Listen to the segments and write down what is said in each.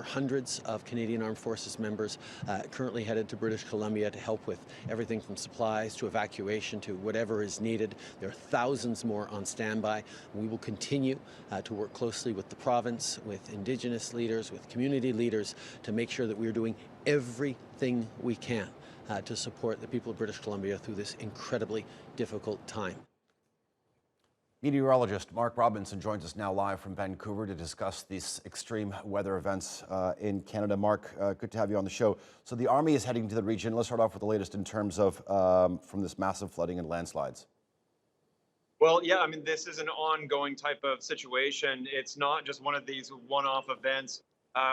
are hundreds of Canadian Armed Forces members currently headed to British Columbia to help with everything from supplies to evacuation to whatever is needed. There are thousands more on standby. We will continue to work closely with the province, with Indigenous leaders, with community leaders to make sure that we are doing everything we can to support the people of British Columbia through this incredibly difficult time. Meteorologist Mark Robinson joins us now live from Vancouver to discuss these extreme weather events in Canada. Mark, good to have you on the show. So the Army is heading to the region. Let's start off with the latest in terms of from this massive flooding and landslides. Well, yeah, I mean, this is an ongoing type of situation. It's not just one of these one-off events.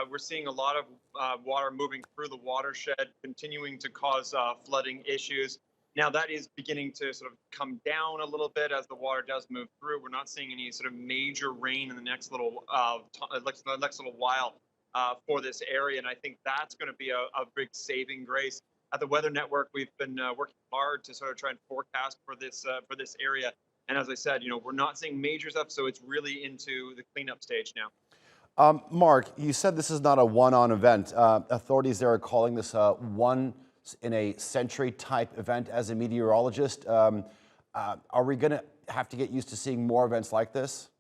We're seeing a lot of water moving through the watershed, continuing to cause flooding issues. Now that is beginning to sort of come down a little bit as the water does move through. We're not seeing any sort of major rain in the next little while for this area, and I think that's going to be a big saving grace. At the Weather Network, we've been working hard to sort of try and forecast for this area. And as I said, we're not seeing major stuff, so it's really into the cleanup stage now. Mark, you said this is not a one-on event. Authorities there are calling this a one-in-a-century type event. As a meteorologist, are we going to have to get used to seeing more events like this?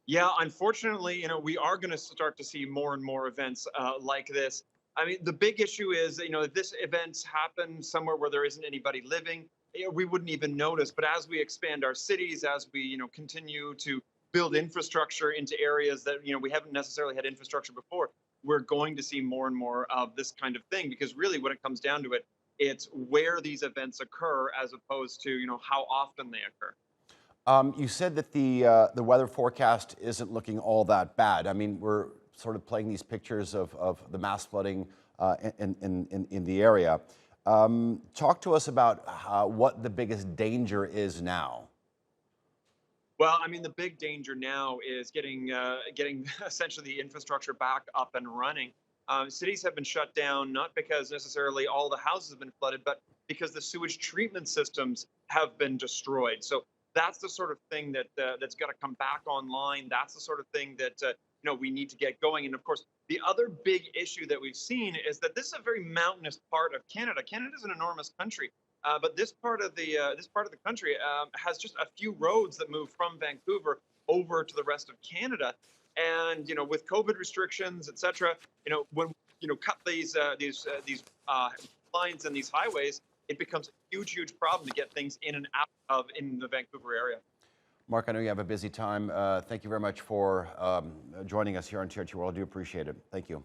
Yeah, unfortunately, we are going to start to see more and more events like this. I mean, the big issue is, if this events happen somewhere where there isn't anybody living, we wouldn't even notice. But as we expand our cities, as we, continue to build infrastructure into areas that, we haven't necessarily had infrastructure before, we're going to see more and more of this kind of thing. Because really, when it comes down to it, it's where these events occur as opposed to, how often they occur. You said that the weather forecast isn't looking all that bad. I mean, we're sort of playing these pictures of the mass flooding in the area. Talk to us about what the biggest danger is now. Well, I mean, the big danger now is getting essentially the infrastructure back up and running. Cities have been shut down not because necessarily all the houses have been flooded, but because the sewage treatment systems have been destroyed. So that's the sort of thing that's got to come back online. That's the sort of thing that we need to get going. And of course, the other big issue that we've seen is that this is a very mountainous part of Canada. Canada is an enormous country, but this part of the country has just a few roads that move from Vancouver over to the rest of Canada. And with COVID restrictions, et cetera, when cut these lines and these highways, it becomes a huge problem to get things in and out of in the Vancouver area. Mark, I know you have a busy time. Thank you very much for joining us here on TRT World. I do appreciate it. Thank you.